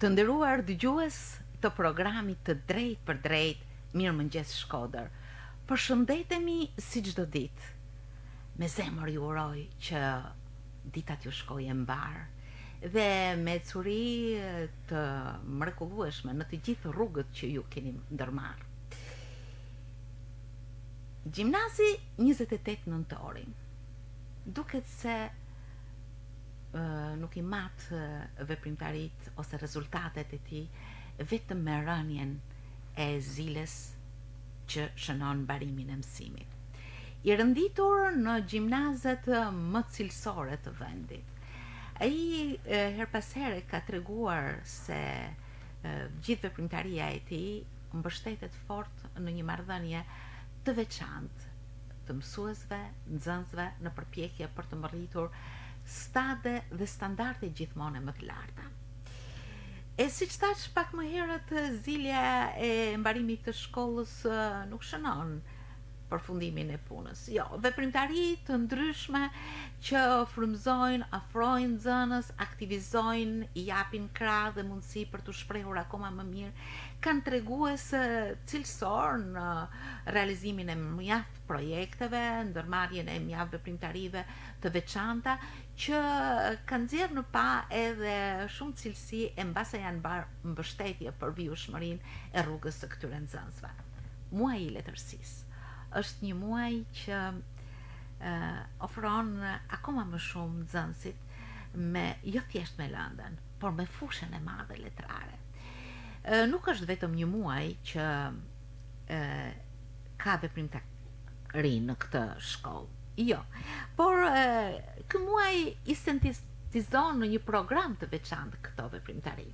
Të nderuar dëgjues të programit të Drejt për Drejt, Mirëmëngjes Shkodër. Përshëndetemi si çdo ditë. Me zemër ju uroj që ditat ju shkojë mbar dhe me curi të mrekullueshme në të gjithë rrugët që ju keni ndërmarrë. Gjimnazi 28 nëntori. Duket se nuk i mat veprimtarit ose rezultatet e tij vetëm me rënien e ziles që shënon mbarimin e mësimit. I rënditur në gjimnazet më cilësore të vendit. Ai her pas here ka treguar se gjithë veprimtaria e tij mbështetet fort në një marrëdhënie të veçantë të mësuesve, nxënësve në përpjekje për të mbërritur stade dhe standarde gjithmonë më të larta. E siç thash pak më herët, zilja e mbarimit të shkollës nuk shënon përfundimin e punës. Jo, veprimtari të ndryshme që frymëzojnë, afrojnë nxënës, aktivizojnë, i japin krah dhe mundësi për të shprehur akoma më mirë, kanë tregues cilësor në realizimin e mjaft projekteve, ndërmarrjen e mjaft veprimtarive të veçanta që kanë nxjerrë në pa edhe shumë cilësi e mbase janë bërë mbështetje për vijshmërinë e rrugës së këtyre nxënësve. Muaji i letërsisë është një muaj që ofron akoma më shumë nxënësit me jo thjesht me lëndën, por me fushën e madhe letrare. Nuk është vetëm një muaj që ka veprimtari në këtë shkollë. Jo, por ky muaj i sintetizon në një program të veçantë këto veprimtari.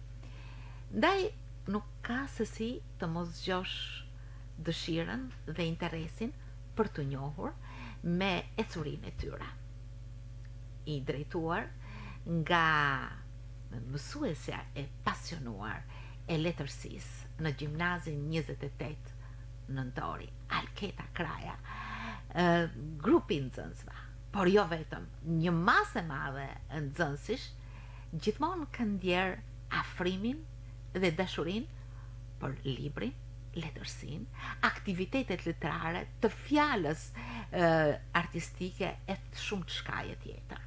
Ndaj nuk ka se si të mos zgjosh dëshirën dhe interesin për të njohur me ecurinë e tyre. I drejtuar nga mësuesja e pasionuar e letërsisë në gjimnazin 28 nëntori, Alketa Kraja, grupi nxënësve, por jo vetëm, një masë e madhe nxënësish, gjithmonë kanë ndjerë afrimin dhe dashurinë për librin, letërsinë, aktivitetet letrare, të fjalës artistike e të shumë të shkaje tjetër.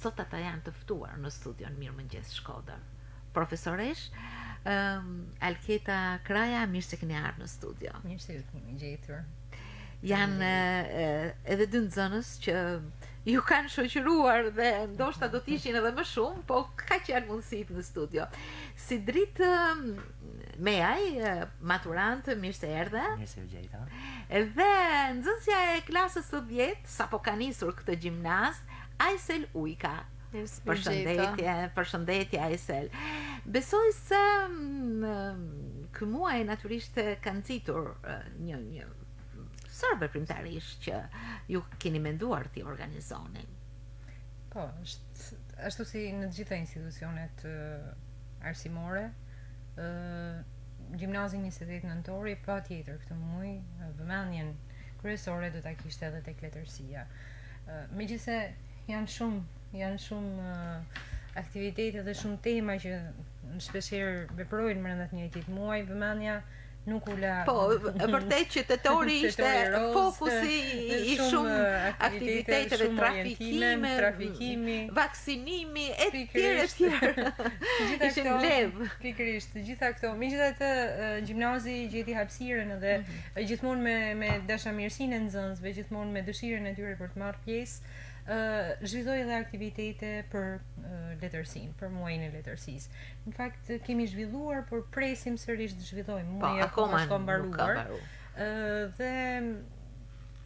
Sot ata janë të ftuar në studion Mirëmëngjes Shkodër. Profesoresh, Alketa Kraja, mirë se keni ardhur në studio. Mirë se ju kemi gjetur. Janë edhe dy nxënës që ju kanë shoqëruar dhe ndoshta do të ishin edhe më shumë, po kaq janë mundësitë në studio. Si dritë Meaj, maturant, mirë se erdhe. Mirë se u gjejta. Dhe nxënësja e klasës së 10, sapo ka nisur këtë gjimnaz, Aysel Ujka. Përshëndetje Aysel. Besoj se ky muaj natyrisht ka nxitur një sër veprimtarish që ju keni menduar t'i organizoni. Po, është ashtu si në të gjitha institucionet arsimore, gjimnazi 28 nëntori patjetër këtë muaj vëmendjen kryesore do ta kishte edhe tek letërsia. Megjithse janë shumë aktivitete dhe shumë tema që shpeshherë veprojnë brenda të njëjtit muaj, vëmendja nuk u la. Po, vërtet që tetori ishte fokusi i shumë aktiviteteve, trafikimi, vaksinimi, etj. Ishin mbledh. Pikërisht, të gjitha këto. Megjithatë, gjimnazi gjeti hapësirën edhe gjithmonë me dashamirësinë e nxënësve, gjithmonë me dëshirën e tyre për të marrë pjesë, zhvilloi edhe aktivitete për letërsinë, për muajin e letërsisë. Në fakt kemi zhvilluar, por presim sërish të zhvillojmë. Muaji akoma s'ka mbaruar. Dhe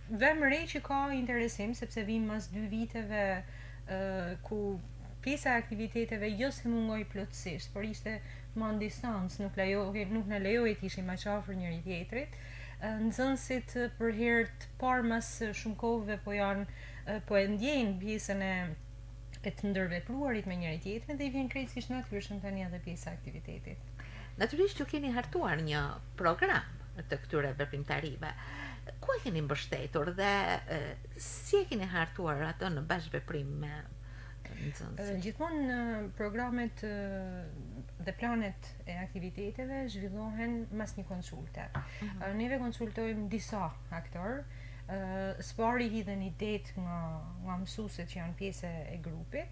vëmërej që ka interesim sepse vinë mas 2 viteve ku pjesa e aktiviteteve jo se mungoi plotësisht, por ishte më në distancë, nuk na lejoi të ishim aq afër njëri tjetrit. Nxënësit për herë të parë mas shumë kohëve po e ndjejnë pjesën e të ndërvepruarit me njëri tjetrin dhe i vjen krejtësisht natyrshëm tani edhe pjesa e aktivitetit. Natyrisht ju keni hartuar një program të këtyre veprimtarive. Ku e keni mbështetur dhe si e keni hartuar atë në bashkëveprim me nxënësit? Gjithmonë programet dhe planet e aktiviteteve zhvillohen mas një konsulte. Neve konsultojmë disa aktorë, së pari hidhen idetë nga mësuesit që janë pjesë e grupit,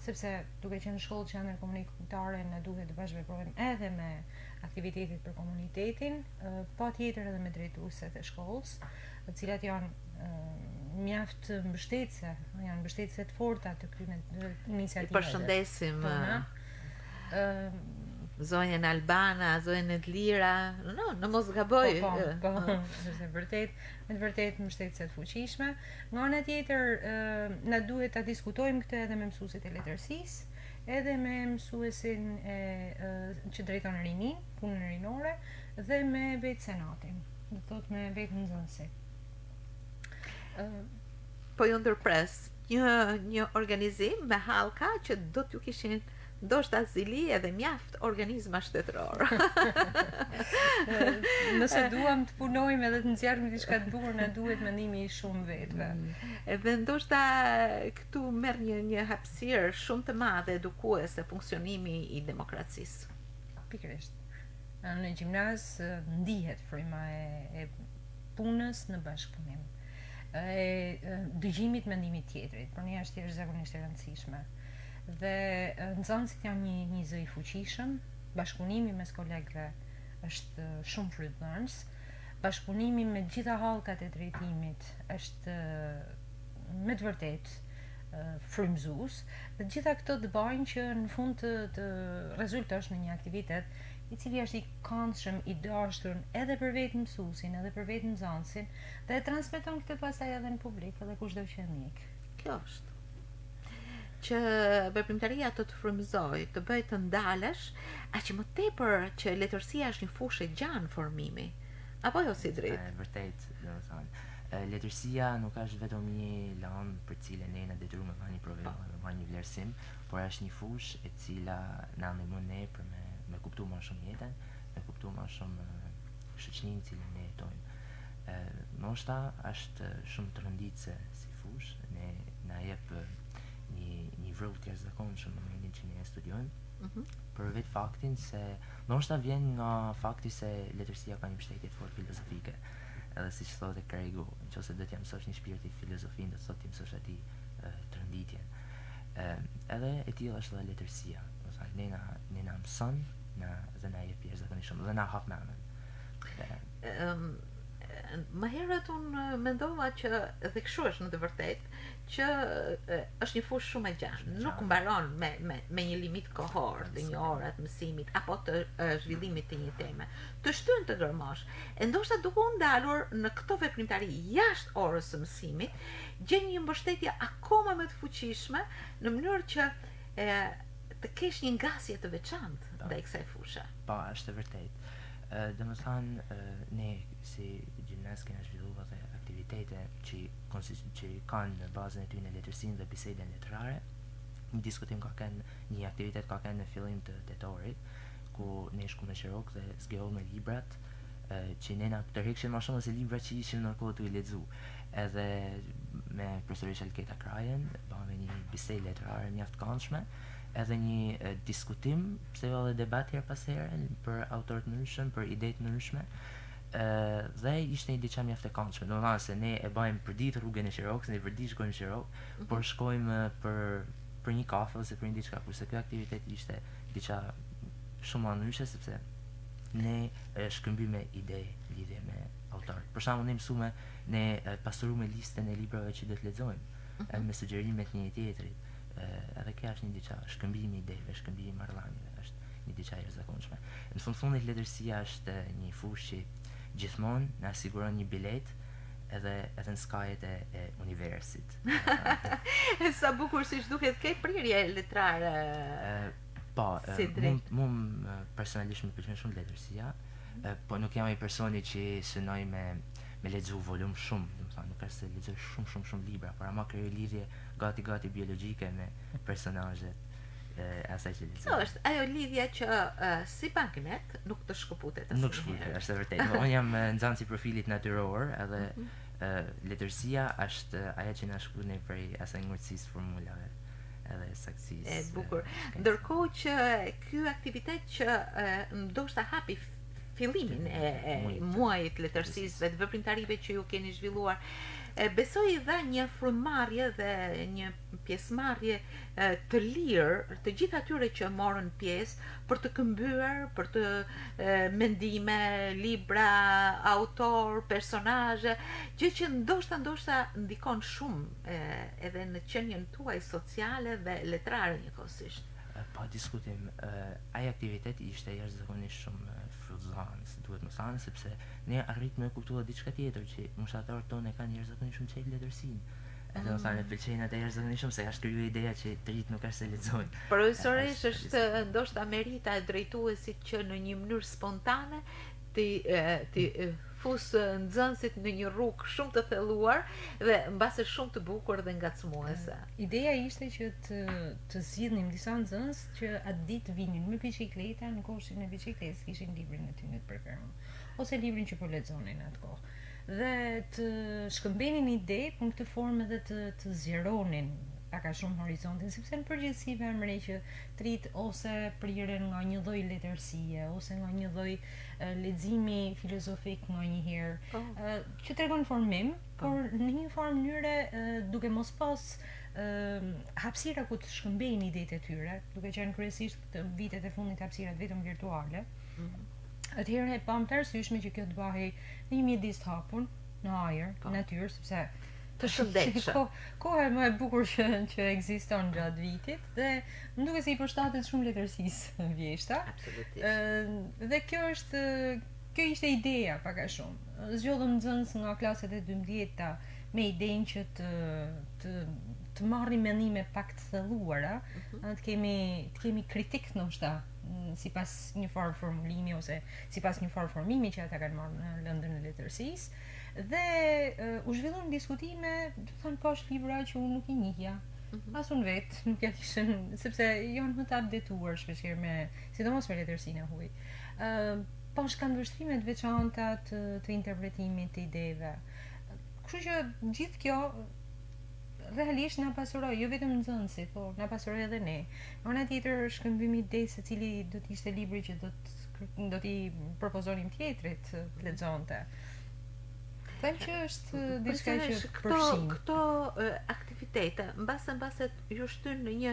sepse duke qenë shkollë që janë komunitare ne duhet të bashkëveprojmë edhe me aktivitetet për komunitetin, patjetër edhe me drejtuesit e shkollës, të cilat janë mjaft mbështetëse, janë mbështetëse të forta të këtyre iniciativave. Përshëndesim zonjën Albana, zonjën Edlira, në mos gaboj. Po, është vërtet mbështetëse të fuqishme. Nga ana tjetër, na duhet ta diskutojmë këtë edhe me mësuesit e letërsisë, edhe me mësuesin që drejton rinin, punën rinore, dhe me vetë senatin, do thotë me vetë nxënësin. Po ju ndërpres një organizim me hallka që do t'ju kishin ndoshta zili edhe mjaft organizma shtetëror. Nëse duam të punojmë edhe të nxjerrim diçka të bukur, na duhet mendimi i shumë vetëve. Edhe ndoshta këtu merr një hapësirë shumë të madhe edukuese funksionimi i demokracisë. Pikërisht. Në gjimnaz ndihet fryma e punës në bashkëpunim. Dëgjimit mendimit tjetrit, për ne është jashtëzakonisht e rëndësishme. Dhe nxënësit janë një zë i fuqishëm, bashkëpunimi mes kolegëve është shumë frytëdhënës, bashkëpunimi me gjitha hallkat e drejtimit është me të vërtetë frymëzues, dhe gjitha këto të bëjnë që në fund të rezultosh në një aktivitet i cili është i këndshëm, i dashur edhe për vetë mësuesin, edhe për vetë nxënësin, dhe e transmeton këtë pastaj edhe në publik, edhe kushdo që e ndjek. Kjo është. Që veprimtaria të frymëzoj, të bëj të ndalesh, aq më tepër që letërsia është një fushë e gjanë formimi. Apo jo si drejt? Vërtet, domethënë, letërsia nuk është vetëm një lanë për cilën ne na detyruar me marrë një provë, me marrë një vlerësim, por është një fushë e cila na ndihmon ne për me kuptu më shumë jetën, me kuptu më shumë shoqërinë cilën ne jetojmë. Ndoshta është shumë të rënditse si fushë, na jep një vrrull të jashtëzakonshëm në momentin që ne studiojmë, për vetë faktin se ndoshta vjen nga fakti se letërsia ka një mbështetje fort filozofike. Edhe siç thotë Krejgu, nëse do të mësosh një shpirt i filozofinë, do të thotë të mësosh atij të rënditjen. Edhe e tillë është edhe letërsia. Do të thotë ne na mëson dhe na jep jashtëzakonisht shumë dhe na hap mendjen. Më herët unë mendova që dhe kështu është në të vërtetë që është një fushë shumë e gjatë. Nuk mbaron me një limit kohor të një ore të mësimit apo të zhvillimit të një teme. Të shtyn të gërmosh. E ndoshta duke u ndalur në këto veprimtari jashtë orës së mësimit, gjen një mbështetje akoma më të fuqishme në mënyrë që të kesh një ngasje të veçantë ndaj kësaj fushë. Po, është e vërtetë. Domethënë, ne si gjimnaz kemi zhvilluar dhe aktivitete që kanë në bazën e tyre letërsinë dhe bisedën letrare. Një diskutim ka kanë, një aktivitet ka kanë në fillim të tetorit, ku ne shku me Shirok dhe zgjohëm me librat që ne na tërheqshin më shumë se librat që ishin në kohë të i lexu. Edhe me profesorin Alketa Krajen, bëmë një bisedë letrare mjaft këndshme, edhe një diskutim, pse jo edhe debat her pas here për autorë të ndryshëm, për ide të ndryshme. Dhe ishte një diçka mjaft e këndshme. Domethënë se ne e bëjmë për ditë rrugën e Shirokës, ne për ditë shkojmë në Shirok, por shkojmë për një kafe ose për një diçka, kurse ky aktivitet ishte diçka shumë më ndryshe sepse ne shkëmbym me ide lidhje me autor. Për shembull, ne mësuame, ne pastruame listën e librave që do të lexojmë, me sugjerimet një tjetrit. Edhe kjo është një diçka, shkëmbimi i ideve, shkëmbimi i marrëdhënieve, është një diçka e jashtëzakonshme. Në fundit letërsia është një fushë që gjithmonë na siguron një bilet edhe në skajet e universit. Sa bukur siç duket, ke prirje letrare. Po, mu personalisht më pëlqen shumë letërsia, po nuk jam ai personi që synoj me lexu volum shumë, domethënë nuk është se lexoj shumë libra, por ama krijoj lidhje gati biologjike me personazhet asaj që lexoj. Është ajo lidhja që si magnet nuk të shkëputet asnjëherë. Nuk shkëputet, është e vërtetë. Unë jam nxënës i profilit natyror, edhe letërsia është ajo që na shkputet prej asaj ngurtësisë formulave. edhe saktësisë. E bukur. Ndërkohë që ky aktivitet që ndoshta hapi fillimin e muajit letërsisë dhe të veprimtarive që ju keni zhvilluar, besoj dha një frymëmarrje dhe një pjesëmarrje të lirë të gjithë atyre që morën pjesë për të këmbyer, për të mendime, libra, autor, personazhe, gjë që ndoshta ndikon shumë edhe në qenien tuaj sociale dhe letrare njëkohësisht. Pa diskutim, ai aktivitet ishte jashtëzakonisht shumë frustrues, duhet më thënë, sepse ne arritëm të kuptuar diçka tjetër, që moshatarët tonë kanë jashtëzakonisht shumë çel letërsinë. Edhe më thënë, pëlqejnë atë jashtëzakonisht shumë se ka shkruar ideja që të rit nuk është se lexojnë. Profesoresh është ndoshta merita e drejtuesit që në një mënyrë spontane ti fus nxënësit në një rrugë shumë të thelluar dhe mbase shumë të bukur dhe ngacmuese. Ideja ishte që të zgjidhnim disa nxënës që atë ditë vinin me biçikleta, në koshin e biçikletës kishin librin e tyre të preferuar, ose librin që po lexonin atë kohë. Dhe të shkëmbenin ide në këtë formë edhe të zgjeronin pak a shumë horizontin, sepse në përgjithësi vëmërej që të rit ose priren nga një lloj letërsie, ose nga një lloj leximi filozofik nga një herë, që tregon formim, por në një farë mënyre duke mos pas hapësira ku të shkëmbejnë idetë e tyre, duke qenë kryesisht këtë vitet e fundit hapësirat vetëm virtuale. Atëherë e pam të arsyeshme që kjo të bahej në një mjedis të hapur, në ajër, në natyrë, sepse të shëndetshëm. Koha më e bukur që ekziston gjatë vitit dhe më duket se i përshtatet shumë letërsisë vjeshta. Absolutisht. Dhe kjo ishte ideja pak a shumë. Zgjodhëm nxënës nga klaset e 12-ta me idenë që të marrim mendime pak të thelluara, të kemi kritik ndoshta sipas një farë formulimi ose sipas një farë formimi që ata kanë marrë në lëndën e letërsisë. Dhe u zhvilluan diskutime, do të thënë poshtë libra që unë nuk i njihja. As unë vetë nuk ja kishin, sepse janë më të updetuar shpeshherë me, sidomos me letërsinë e huaj. Poshtë kanë vështrime të veçanta të interpretimit të ideve. Kështu që gjithë kjo realisht na pasuroi, jo vetëm nxënësit, po na pasuroi edhe ne. Në ana tjetër shkëmbimi ide se cili do të ishte libri që do t'i propozonim tjetrit të lexonte. Them që është diçka që përfshin. Këto aktivitete mbase ju shtyn në një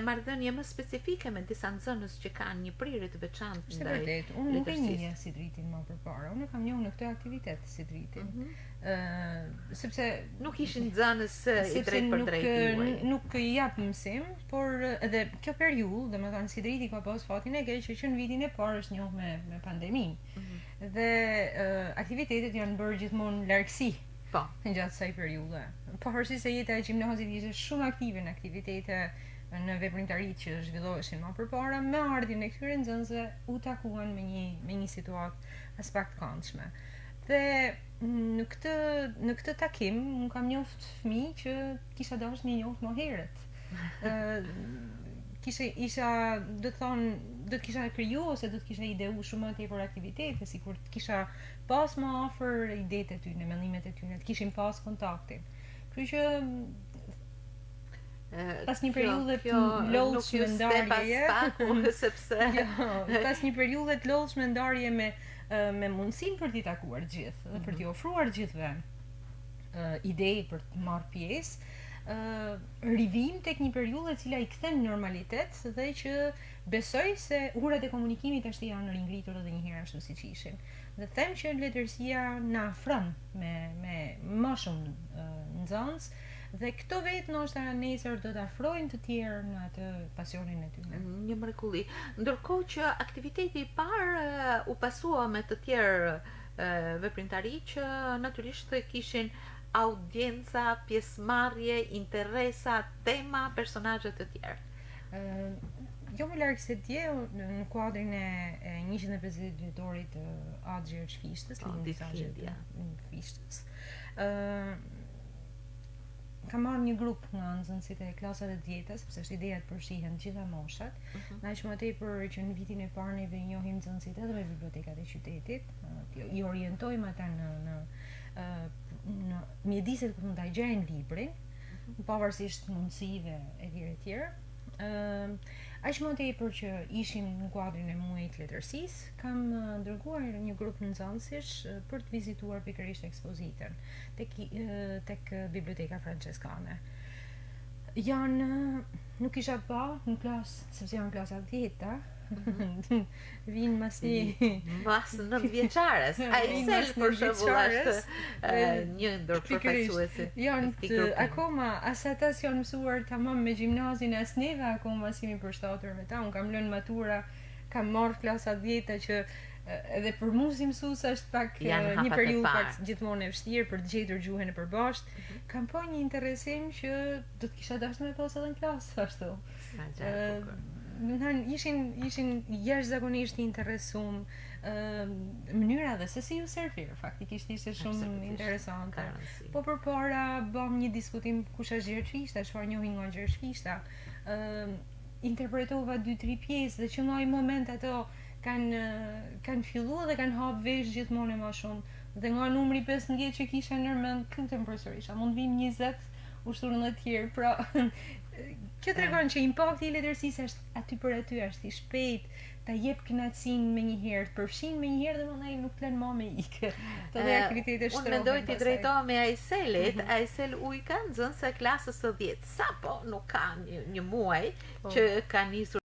marrëdhënie më specifike me disa nxënës që kanë një prirje të veçantë ndaj. Vërtet, unë nuk e njeh si dritin më përpara. Unë kam njohur në këtë aktivitet si dritin. Sepse nuk ishin nxënës i drejt për drejt. Nuk i jap mësim, por edhe kjo periudhë, domethënë si driti ka pas fatin e keq që në vitin e parë është njohur me pandeminë. Dhe aktivitetet janë bërë gjithmonë largësi. Po, në gjatë kësaj periudhe. Pavarësisht se jeta e gjimnazit ishte shumë aktive në aktivitete në veprimtari që zhvilloheshin më përpara, me ardhjen e këtyre nxënësve u takuan me një situatë as pak të këndshme. Dhe në këtë takim unë kam njoft fëmijë që kisha dashur më njoft më herët. Do të kisha kriju ose do të kisha ideu shumë më tepër aktivitete, sikur të kisha pas më afër idetë e tyre, mendimet e tyre, të kishim pas kontaktin. Kështu që pas një periudhe të lodhshme ndarjeje, pas një periudhe të lodhshme ndarje me mundësinë për t'i takuar gjithë dhe për t'i ofruar gjithëve ide për të marrë pjesë, rivim tek një periudhë e cila i kthen normalitet dhe që besoj se urat e komunikimit ashtu janë ringritur edhe një herë ashtu siç ishin. Dhe them që letërsia na afron me më shumë nxënës dhe këto vetë ndoshta nesër do të afrojnë të tjerë në atë pasionin e tyre. Një mrekulli. Ndërkohë që aktiviteti i parë u pasua me të tjerë veprimtari që natyrisht kishin audienca, pjesëmarrje, interesa, tema, personazhe të tjerë. Jo më larg se dje në kuadrin e 150 vjetorit të Axhir Fishtës, ditëlindja Fishtës. Kam marrë një grup nga nxënësit e klasave të dietës, sepse është ideja të përfshihen të gjitha moshat. Aq më tepër që në vitin e parë ne njohim nxënësit edhe me bibliotekat e qytetit, i orientojmë ata në mjediset ku mund ta gjejnë librin pavarësisht mundësive etj. Aq më tepër që ishim në kuadrin e muajit letërsisë, kam dërguar një grup nxënësish për të vizituar pikërisht ekspozitën tek Biblioteka Franceskane. Nuk isha pa në klasë, sepse janë klasa 10-ta. Vinë mas 9 vjeçares. Ai sel për shembull është një ndër profesuesit. Janë akoma as ata që janë mësuar tamam me gjimnazin, as neve akoma jemi përshtatur me ta. Unë kam lënë matura, kam marrë klasa 10-ta që edhe për mua si mësues është pak një periudhë pak gjithmonë e vështirë për të gjetur gjuhën e përbashkët. Kam pa një interesim që do të kisha dashur me pas edhe në klasë ashtu. Ishin jashtëzakonisht interesum, mënyra dhe se si ju servir, faktikisht ishte shumë interesante. Po përpara bëm një diskutim kush është Gjergj Fishta, çfarë njohin nga Gjergj Fishta. Interpretova 2-3 pjesë dhe që nga ai moment ato kanë filluar dhe kanë hap vesh gjithmonë më shumë. Dhe nga numri 15 që kisha ndërmend, këtëm përsërisha, mund vim 20 ushturën e tjerë, pra kjo tregon që impakti i letërsisë është aty për aty, është i shpejt, ta jep kënaqësinë me një herë, të përfshin me një herë dhe mandej nuk lën më me ikë. Të dhe aktivitete shtrohen. Unë mendoj ti drejtohemi Aiselit, Aisel u i ka nxënëse klasës së 10. Sapo nuk ka një muaj që ka nisur